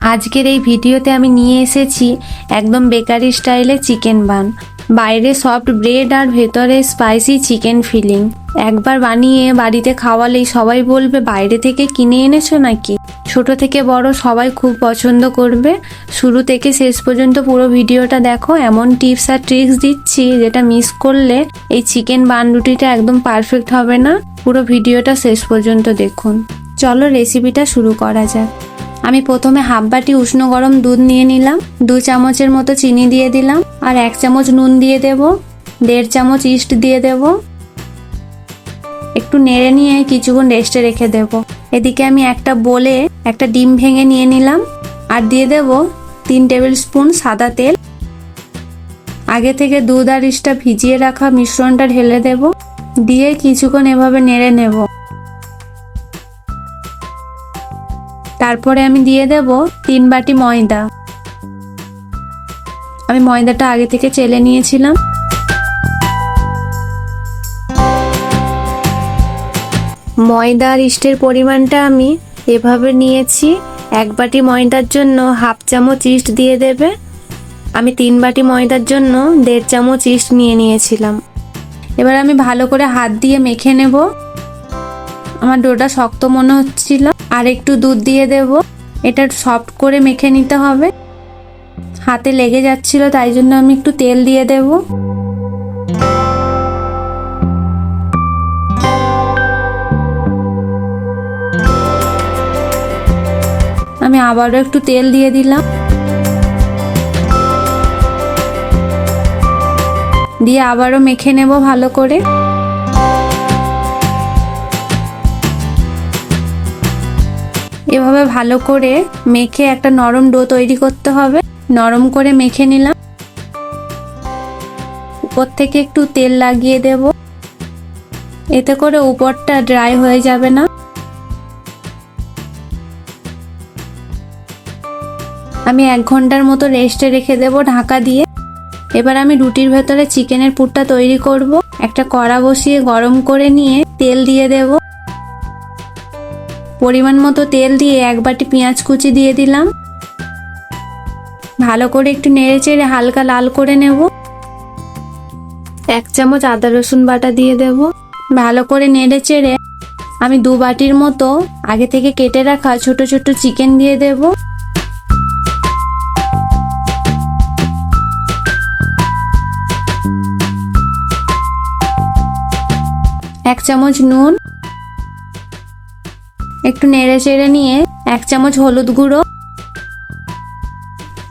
আজকের এই ভিডিওতে আমি নিয়ে এসেছি একদম বেকারি স্টাইলে চিকেন বান। বাইরে সফট ব্রেড আর ভেতরে স্পাইসি চিকেন ফিলিং। একবার বানিয়ে বাড়িতে খাওয়ালেই সবাই বলবে বাইরে থেকে কিনে এনেছো নাকি। ছোট থেকে বড় সবাই খুব পছন্দ করবে। শুরু থেকে শেষ পর্যন্ত পুরো ভিডিওটা দেখো, এমন টিপস আর ট্রিক্স দিচ্ছি যেটা মিস করলে এই চিকেন বান রুটিটা একদম পারফেক্ট হবে না। পুরো ভিডিওটা শেষ পর্যন্ত দেখুন। চলো রেসিপিটা শুরু করা যাক। আমি প্রথমে হাফ বাটি উষ্ণ গরম দুধ নিয়ে নিলাম, 2 চামচের মতো চিনি দিয়ে দিলাম, আর 1 চামচ নুন দিয়ে দেব, 1.5 চামচ ইস্ট দিয়ে দেব। একটু নেড়ে নিয়ে কিছুক্ষণ রেস্টে রেখে দেব। এদিকে আমি একটা বোলে একটা ডিম ভেঙে নিয়ে নিলাম আর দিয়ে দেব 3 টেবিল স্পুন সাদা তেল। আগে থেকে দুধ আর ইস্টটা ভিজিয়ে রাখা মিশ্রণটা ঢেলে দেব, দিয়ে কিছুক্ষণ এভাবে নেড়ে নেব। তারপরে আমি দিয়ে দেব 3 বাটি ময়দা। আমি ময়দাটা আগে থেকে চেলে নিয়েছিলাম। ময়দা আর ইস্টের পরিমাণটা আমি এভাবে নিয়েছি। 1 বাটি ময়দার জন্য হাফ চামচ ইস্ট দিয়ে দেবে। আমি 3 বাটি ময়দার জন্য 1.5 চামচ ইস্ট নিয়ে নিয়েছিলাম। এবার আমি ভালো করে হাত দিয়ে মেখে নেব। আমার ডোটা শক্ত মনে হচ্ছিল, আর একটু দুধ দিয়ে দেব। এটা সফট করে মেখে নিতে হবে। হাতে লেগে যাচ্ছিল, তাই জন্য আমি একটু তেল দিয়ে দেব। আমি আবারও একটু তেল দিয়ে দিলাম, দিয়ে আবারও মেখে নেব ভালো করে। এভাবে ভালো করে মেখে একটা নরম ডো তৈরি করতে হবে। নরম করে মেখে নিলাম। উপর থেকে একটু তেল লাগিয়ে দেব, এতে করে উপরটা ড্রাই হয়ে যাবে না। আমি 1 ঘন্টার মতো রেস্টে রেখে দেব ঢাকা দিয়ে। এবার আমি রুটির ভেতরে চিকেনের পুরটা তৈরি করব। একটা কড়া বসিয়ে গরম করে নিয়ে তেল দিয়ে দেব। পরিমাণ মতো তেল দিয়ে 1 বাটি পেঁয়াজ কুচি দিয়ে দিলাম। ভালো করে একটু নেড়ে চেড়ে হালকা লাল করে নেব। 1 চামচ আদা রসুন বাটা দিয়ে দেব। ভালো করে নেড়ে চেড়ে আমি 2 বাটির মতো আগে থেকে কেটে রাখা ছোট ছোট চিকেন দিয়ে দেব। এক চামচ নুন, একটু নেড়ে চেড়ে নিয়ে 1 চামচ হলুদ গুঁড়ো,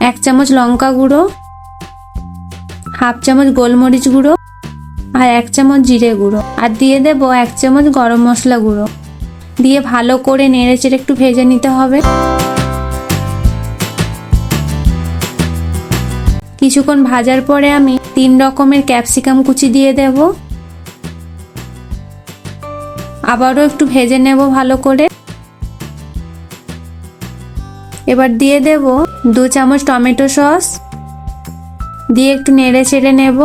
1 চামচ লঙ্কা গুঁড়ো, হাফ চামচ গোলমরিচ গুঁড়ো, আর 1 চামচ জিরে গুঁড়ো, আর দিয়ে দেব 1 চামচ গরম মশলা গুঁড়ো। দিয়ে ভালো করে নেড়ে চেড়ে একটু ভেজে নিতে হবে। কিছুক্ষণ ভাজার পরে আমি 3 রকমের ক্যাপসিকাম কুচি দিয়ে দেব। আবারও একটু ভেজে নেব ভালো করে। এবার দিয়ে দেব 2 চামচ টমেটো সস, দিয়ে একটু নেড়ে চেড়ে নেব।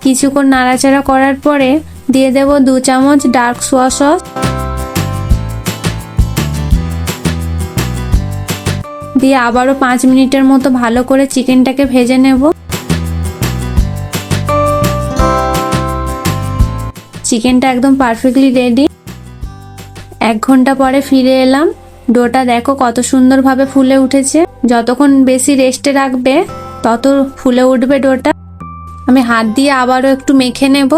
কিছুক্ষণ নাড়াচাড়া করার পরে দিয়ে দেব 2 চামচ ডার্ক সোয়া সস, দিয়ে আবারও 5 মিনিটের মতো ভালো করে চিকেনটাকে ভেজে নেব। চিকেনটা একদম পারফেক্টলি রেডি। 1 ঘন্টা পরে ফিরে এলাম। ডোটা দেখো কত সুন্দরভাবে ফুলে উঠেছে। যতক্ষণ বেশি রেস্টে রাখবে তত ফুলে উঠবে ডোটা। আমি হাত দিয়ে আবারও একটু মেখে নেব।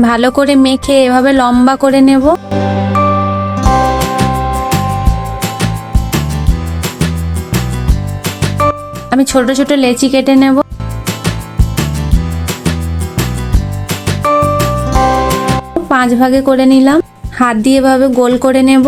ভালো করে মেখে এভাবে লম্বা করে নেব। আমি ছোট ছোট লেচি কেটে নেব। 5 ভাগে করে নিলাম। হাত দিয়ে এভাবে গোল করে নেব।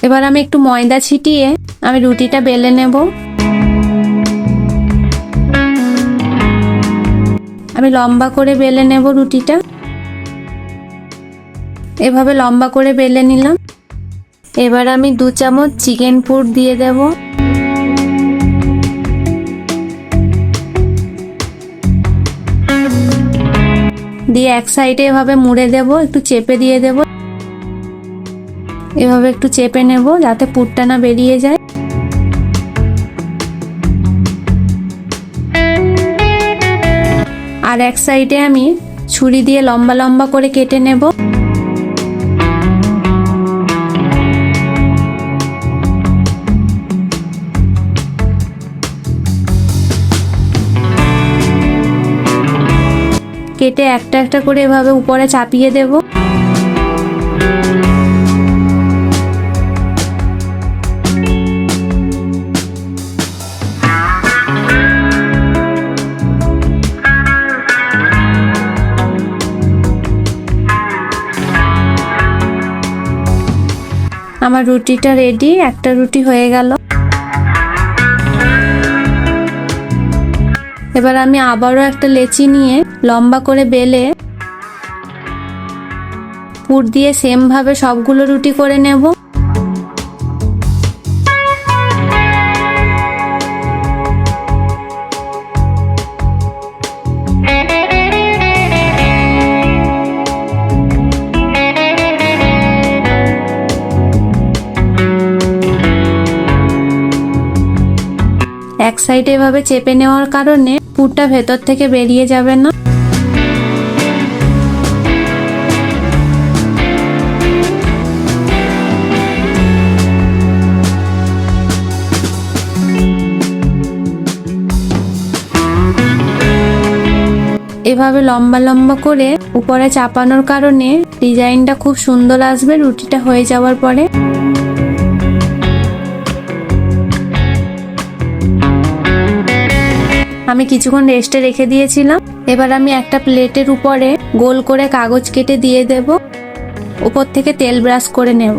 এবার আমি একটু ময়দা ছিটিয়ে আমি রুটিটা বেলে নেব। আমি লম্বা করে বেলে নেব রুটিটা। এভাবে লম্বা করে বেলে নিলাম। এবার আমি 2 চামচ চিকেন পুর দিয়ে দেব। দিয়ে এক সাইডে এভাবে মুড়ে দেব, একটু চেপে দিয়ে দেব। এভাবে একটু চেপে নেব যাতে পুরটা না বেরিয়ে যায়। আর এক সাইডে আমি ছুরি দিয়ে লম্বা লম্বা করে কেটে নেব। কেটে একটা একটা করে এভাবে উপরে চাপিয়ে দেব। আমার রুটিটা রেডি, একটা রুটি হয়ে গেল। এবার আমি আবারও একটা লেচি নিয়ে লম্বা করে বেলে পুর দিয়ে সেম ভাবে সবগুলো রুটি করে নেব। এক সাইডে এভাবে চেপে নেওয়ার কারণে পুরটা ভেতর থেকে বেরিয়ে যাবে না। এভাবে লম্বা লম্বা করে উপরে চাপানোর কারণে ডিজাইনটা খুব সুন্দর আসবে রুটিটা হয়ে যাওয়ার পরে। আমি কিছুক্ষণ রেস্টে রেখে দিয়েছিলাম। এবার আমি একটা প্লেটের উপরে গোল করে কাগজ কেটে দিয়ে দেব। উপর থেকে তেল ব্রাশ করে নেব।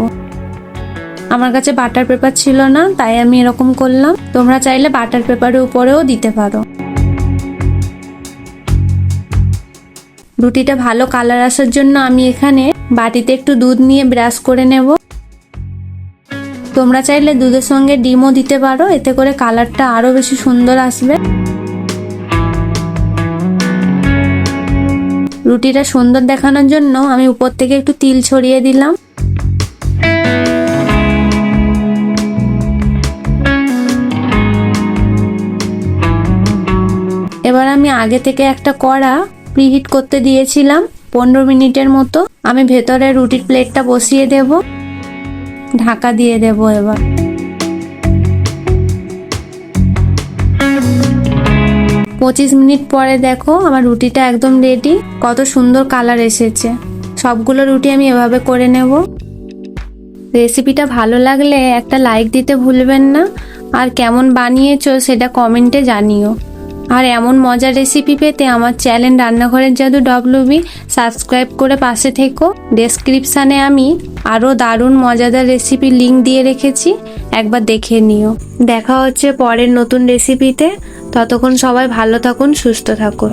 আমার কাছে বাটার পেপার ছিল না, তাই আমি এরকম করলাম। তোমরা চাইলে বাটার পেপারের উপরেও দিতে পারো। রুটিটা ভালো কালার আসার জন্য আমি এখানে বাটিতে একটু দুধ নিয়ে ব্রাশ করে নেব। তোমরা চাইলে দুধের সঙ্গে ডিমও দিতে পারো, এতে করে কালারটা আরো বেশি সুন্দর আসবে। রুটিটা সুন্দর দেখানোর জন্য আমি উপর থেকে একটু তিল ছড়িয়ে দিলাম। এবার আমি আগে থেকে একটা কড়া প্রিহিট করতে দিয়েছিলাম 15 মিনিটের মতো। আমি ভেতরে রুটির প্লেটটা বসিয়ে দেব, ঢাকা দিয়ে দেব। এবার 25 মিনিট পরে দেখো আমার রুটিটা একদম রেডি। কত সুন্দর কালার এসেছে। সবগুলো রুটি আমি এভাবে করে নেব। রেসিপিটা ভালো লাগলে একটা লাইক দিতে ভুলবেন না। আর কেমন বানিয়েছো সেটা কমেন্টে জানিও। আর এমন মজার রেসিপি পেতে আমার চ্যানেল রান্নাঘরের জাদু WB সাবস্ক্রাইব করে পাশে থেকো। ডেসক্রিপশানে আমি আরও দারুণ মজাদার রেসিপির লিঙ্ক দিয়ে রেখেছি, একবার দেখে নিও। দেখা হচ্ছে পরের নতুন রেসিপিতে। ততক্ষণ সবাই ভালো থাকুন, সুস্থ থাকুন।